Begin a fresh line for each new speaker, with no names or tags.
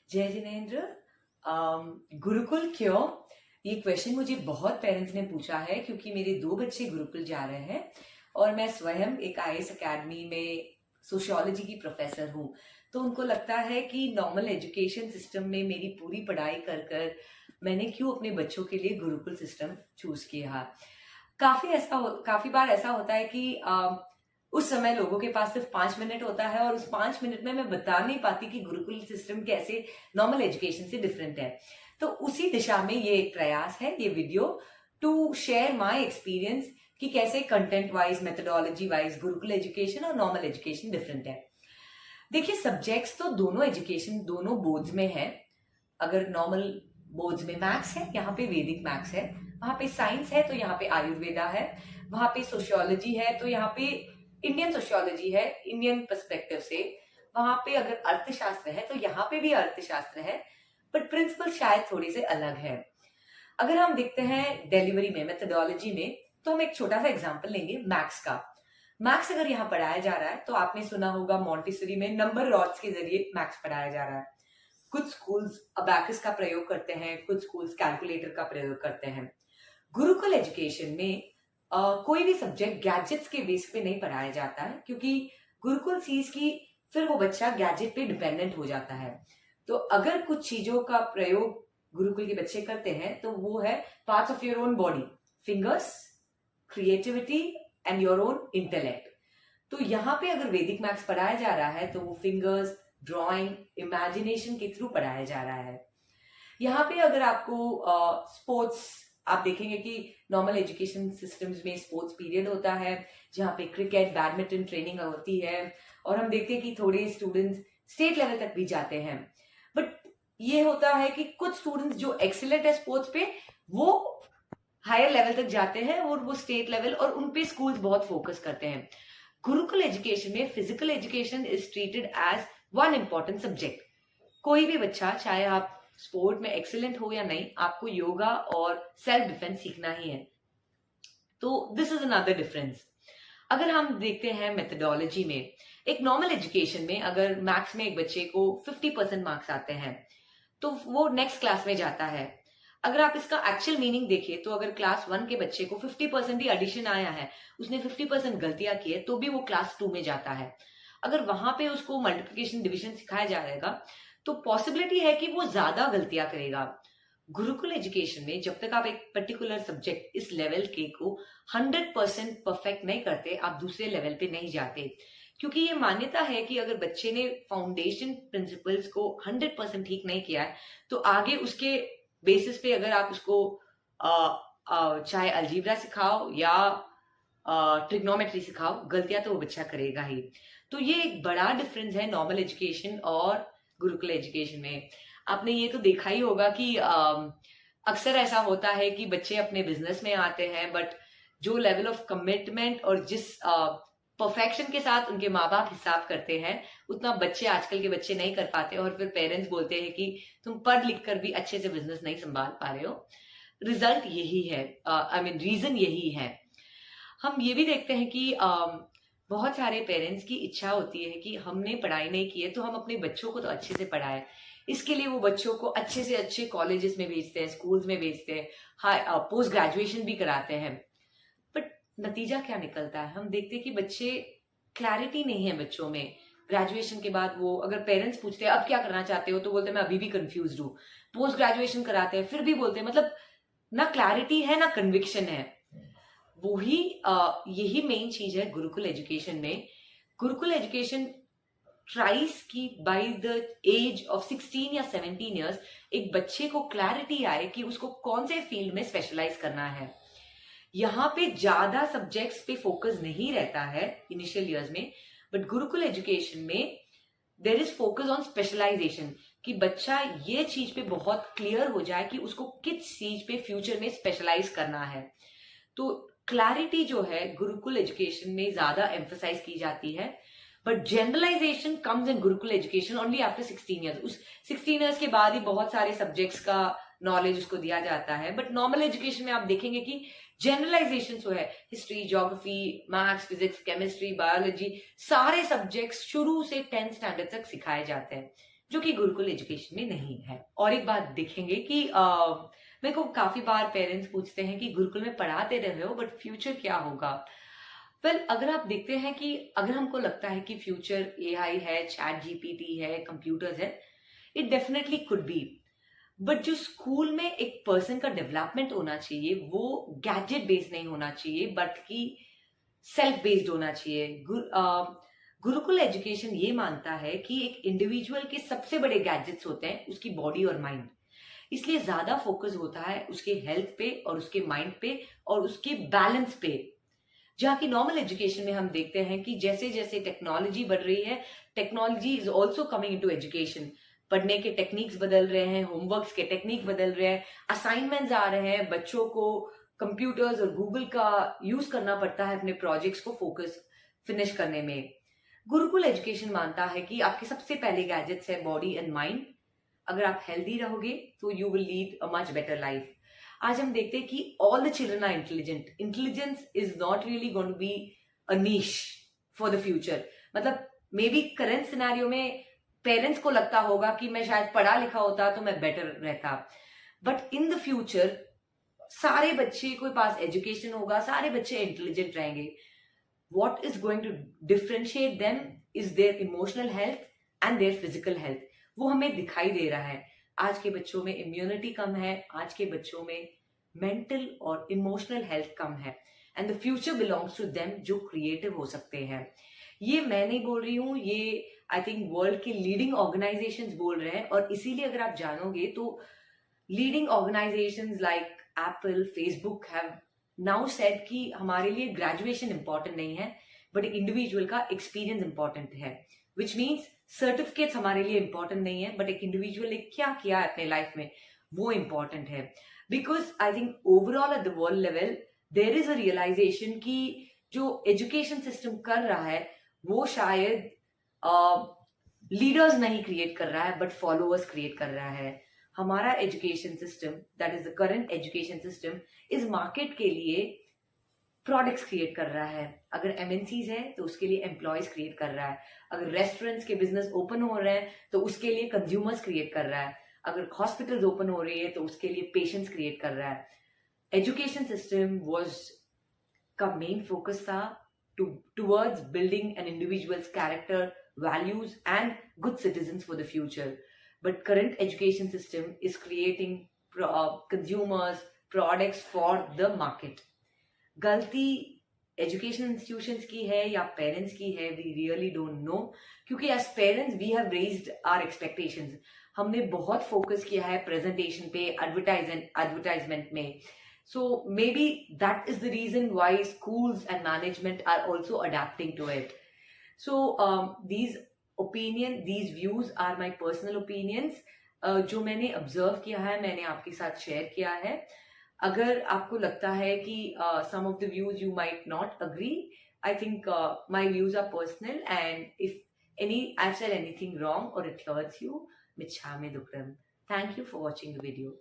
जय जिनेन्द्र। गुरुकुल क्यों? ये क्वेश्चन मुझे बहुत पेरेंट्स ने पूछा है क्योंकि मेरे 2 बच्चे गुरुकुल जा रहे हैं और मैं स्वयं एक आईएएस एकेडमी में सोशियोलॉजी की प्रोफेसर हूँ। तो उनको लगता है कि नॉर्मल एजुकेशन सिस्टम में मेरी पूरी पढ़ाई कर कर मैंने क्यों अपने बच्चों के लिए गुरुकुल सिस्टम चूज किया। काफी बार ऐसा होता है कि उस समय लोगों के पास सिर्फ 5 मिनट होता है और उस 5 मिनट में मैं बता नहीं पाती कि गुरुकुल सिस्टम कैसे नॉर्मल एजुकेशन से डिफरेंट है। तो उसी दिशा में ये एक प्रयास है, ये video, to share my experience कि कैसे content wise, methodology wise gurukul education और नॉर्मल एजुकेशन डिफरेंट है। देखिए, सब्जेक्ट्स तो दोनों बोर्ड्स में है। अगर नॉर्मल बोर्ड्स में मैथ्स है, यहाँ पे वैदिक मैथ्स है। वहां पे साइंस है तो यहाँ पे आयुर्वेदा है। वहां पे सोशियोलॉजी है तो यहाँ पे इंडियन सोशियोलॉजी है, इंडियन पर्सपेक्टिव से। वहां पे अगर अर्थशास्त्र है तो यहाँ पे भी अर्थशास्त्र है, बट प्रिंसिपल शायद थोड़े से अलग है। अगर हम देखते हैं डिलीवरी में, मेथोडोलॉजी में, तो हम एक छोटा सा एग्जांपल लेंगे मैथ्स का। मैथ्स अगर यहाँ पढ़ाया जा रहा है तो आपने सुना होगा मॉन्टेसरी में नंबर रॉड्स के जरिए मैथ्स पढ़ाया जा रहा है। कुछ स्कूल्स अबैकस का प्रयोग करते हैं, कुछ स्कूल्स कैलकुलेटर का प्रयोग करते हैं। गुरुकुल एजुकेशन में कोई भी सब्जेक्ट गैजेट्स के बेस पे नहीं पढ़ाया जाता है, क्योंकि गुरुकुल सीज की फिर वो बच्चा गैजेट पे डिपेंडेंट हो जाता है। तो अगर कुछ चीजों का प्रयोग गुरुकुल के बच्चे करते हैं तो वो है parts of your own body, fingers, creativity and your own intellect. तो यहाँ पे अगर वैदिक मैथ्स पढ़ाया जा रहा है तो वो फिंगर्स, ड्राइंग, इमेजिनेशन के थ्रू पढ़ाया जा रहा है। यहाँ पे अगर आपको स्पोर्ट्स, आप देखेंगे कि नॉर्मल एजुकेशन सिस्टम्स में स्पोर्ट्स पीरियड होता है जहाँ पे क्रिकेट, बैडमिंटन ट्रेनिंग होती है और हम देखते हैं कि थोड़े स्टूडेंट्स स्टेट लेवल तक भी जाते हैं। बट ये होता है कि कुछ स्टूडेंट्स जो एक्सीलेंट है स्पोर्ट्स पे, वो हायर लेवल तक जाते हैं और वो स्टेट लेवल, और उन पे स्कूल्स बहुत फोकस करते हैं। गुरुकुल एजुकेशन में physical education is treated as one important subject. कोई भी बच्चा, चाहे आप स्पोर्ट में एक्सीलेंट हो या नहीं, आपको योगा और सेल्फ डिफेंस सीखना ही है। तो दिस इज अनदर डिफरेंस। अगर हम देखते हैं मेथोडोलॉजी में, एक नॉर्मल एजुकेशन में अगर मैथ्स में एक बच्चे को 50% मार्क्स आते हैं तो वो नेक्स्ट क्लास में जाता है। अगर आप इसका एक्चुअल मीनिंग देखिए तो अगर क्लास 1 के बच्चे को 50% ही एडिशन आया है, उसने 50% गलतियां की है, तो भी वो क्लास 2 में जाता है। अगर वहां पे उसको मल्टीप्लिकेशन डिविजन सिखाया जाएगा तो पॉसिबिलिटी है कि वो ज्यादा गलतियां करेगा। गुरुकुल एजुकेशन में जब तक आप एक पर्टिकुलर सब्जेक्ट इस लेवल के को 100% परफेक्ट नहीं करते, आप दूसरे लेवल पे नहीं जाते। क्योंकि ये मान्यता है कि अगर बच्चे ने फाउंडेशन प्रिंसिपल्स को 100% ठीक नहीं किया है तो आगे उसके बेसिस पे अगर आप उसको चाहे अलजीब्रा सिखाओ या ट्रिग्नोमेट्री सिखाओ, गलतियां तो वो बच्चा करेगा ही। तो ये एक बड़ा डिफरेंस है नॉर्मल एजुकेशन और गुरुकुल एजुकेशन में। आपने ये तो देखा ही होगा कि अक्सर ऐसा होता है कि बच्चे अपने बिजनेस में आते हैं, बट जो लेवल ऑफ कमिटमेंट और जिस परफेक्शन के साथ उनके माँ बाप हिसाब करते हैं, उतना बच्चे, आजकल के बच्चे नहीं कर पाते और फिर पेरेंट्स बोलते हैं कि तुम पढ़ लिख कर भी अच्छे से बिजनेस नहीं संभाल पा रहे हो। रिजल्ट यही है, रीजन यही है। हम ये भी देखते हैं कि बहुत सारे पेरेंट्स की इच्छा होती है कि हमने पढ़ाई नहीं की है तो हम अपने बच्चों को तो अच्छे से पढ़ाएं। इसके लिए वो बच्चों को अच्छे से अच्छे कॉलेजेस में भेजते हैं, स्कूल्स में भेजते हैं, पोस्ट ग्रेजुएशन भी कराते हैं। बट नतीजा क्या निकलता है? हम देखते हैं कि बच्चे, क्लैरिटी नहीं है बच्चों में। ग्रेजुएशन के बाद वो, अगर पेरेंट्स पूछते हैं अब क्या करना चाहते हो, तो बोलते हैं मैं अभी भी कंफ्यूज हूँ। पोस्ट ग्रेजुएशन कराते हैं, फिर भी बोलते हैं, मतलब ना क्लैरिटी है ना कन्विक्शन है। वही यही मेन चीज है गुरुकुल एजुकेशन में। गुरुकुल एजुकेशन ट्राइज की बाय द एज ऑफ 16 या 17 ईयर्स एक बच्चे को क्लैरिटी आए कि उसको कौन से फील्ड में स्पेशलाइज करना है। यहाँ पे ज्यादा सब्जेक्ट्स पे फोकस नहीं रहता है इनिशियल ईयर्स में, बट गुरुकुल एजुकेशन में there is focus on specialization, कि बच्चा ये चीज पे बहुत क्लियर हो जाए कि उसको किस चीज पे फ्यूचर में स्पेशलाइज करना है। तो क्लैरिटी जो है गुरुकुल एजुकेशन में ज्यादा एम्फसाइज की जाती है, but generalization comes in gurukul education only after 16 years. उस 16 ईयर्स के बाद ही बहुत सारे सब्जेक्ट्स का नॉलेज उसको दिया जाता है। बट नॉर्मल एजुकेशन में आप देखेंगे कि जनरलाइजेशन जो है, history, geography, maths, physics, chemistry, biology, सारे सब्जेक्ट्स शुरू से 10th स्टैंडर्ड तक सिखाए जाते हैं। जो कि गुरुकुल एजुकेशन में नहीं है। और एक बात देखेंगे कि मेरे को काफी बार पेरेंट्स पूछते हैं कि गुरुकुल में पढ़ाते रहे हो बट फ्यूचर क्या होगा। वेल, अगर आप देखते हैं कि अगर हमको लगता है कि फ्यूचर एआई है, चैट जीपीटी है, कंप्यूटर्स है, it definitely could be, but जो स्कूल में एक पर्सन का डेवलपमेंट होना चाहिए वो गैजेट बेस्ड नहीं होना चाहिए बट कि सेल्फ बेस्ड होना चाहिए। गुरुकुल एजुकेशन ये मानता है कि एक इंडिविजुअल के सबसे बड़े गैजेट्स होते हैं उसकी बॉडी और माइंड, इसलिए ज्यादा फोकस होता है उसके हेल्थ पे और उसके माइंड पे और उसके बैलेंस पे। जहाँ की नॉर्मल एजुकेशन में हम देखते हैं कि जैसे जैसे टेक्नोलॉजी बढ़ रही है, technology is also coming into education. पढ़ने के टेक्निक्स बदल रहे हैं, होमवर्क्स के टेक्निक बदल रहे हैं, असाइनमेंट्स आ रहे हैं, बच्चों को कंप्यूटर्स और गूगल का यूज करना पड़ता है अपने प्रोजेक्ट्स को फोकस फिनिश करने में। गुरुकुल एजुकेशन मानता है कि आपके सबसे पहले गैजेट्स है बॉडी एंड माइंड। अगर आप हेल्दी रहोगे तो you will lead a much better life. आज हम देखते हैं कि all the children are intelligent. Intelligence is not really going to be a niche for the future. मतलब मे बी करंट सिनेरियो में पेरेंट्स को लगता होगा कि मैं शायद पढ़ा लिखा होता तो मैं बेटर रहता, बट इन द फ्यूचर सारे बच्चे के पास एजुकेशन होगा, सारे बच्चे इंटेलिजेंट रहेंगे। What is going to differentiate them is their emotional health and their physical health. वो हमें दिखाई दे रहा है। आज के बच्चों में इम्यूनिटी कम है, आज के बच्चों में मेंटल और इमोशनल हेल्थ कम है, and the future belongs to them जो क्रिएटिव हो सकते हैं। ये मैं नहीं बोल रही हूँ, ये आई थिंक वर्ल्ड के लीडिंग ऑर्गेनाइजेशंस बोल रहे हैं। और इसीलिए अगर आप जानोगे तो leading organisations like Apple, Facebook have now said कि हमारे लिए ग्रेजुएशन इंपॉर्टेंट नहीं है बट इंडिविजुअल का एक्सपीरियंस इंपॉर्टेंट है, विच मीन्स सर्टिफिकेट्स हमारे लिए इंपॉर्टेंट नहीं है बट एक इंडिविजुअल ने क्या किया है अपने लाइफ में वो इंपॉर्टेंट है। Because I think overall at the world level there is a realization कि जो एजुकेशन सिस्टम कर रहा है वो शायद लीडर्स नहीं क्रिएट कर रहा है बट फॉलोअर्स क्रिएट कर रहा है। हमारा education system, that is the current education system, इस मार्केट के लिए प्रोडक्ट्स क्रिएट कर रहा है। अगर एमएनसीज है तो उसके लिए एम्प्लॉयज क्रिएट कर रहा है, अगर रेस्टोरेंट्स के बिजनेस ओपन हो रहे हैं तो उसके लिए कंज्यूमर्स क्रिएट कर रहा है, अगर हॉस्पिटल्स ओपन हो रही है तो उसके लिए पेशेंट्स क्रिएट कर रहा है। एजुकेशन सिस्टम वाज का मेन फोकस था towards building an individuals character, values and good citizens for the future, but current education system is creating consumers products for the market. गलती एजुकेशन इंस्टीट्यूशंस की है या parents की है, we really don't know, क्योंकि as parents we have raised our expectations. हमने बहुत focus किया है प्रेजेंटेशन पे, एडवर्टाइजमेंट में। So maybe that is the reason why schools and management are also adapting to it. So these views are my personal opinions, जो मैंने observe किया है मैंने आपके साथ शेयर किया है। अगर आपको लगता है कि some of the views you might not agree, I think my views are personal, and if I've said anything wrong or it hurts you, मिच्छामि दुक्कडम. Thank you for watching the video.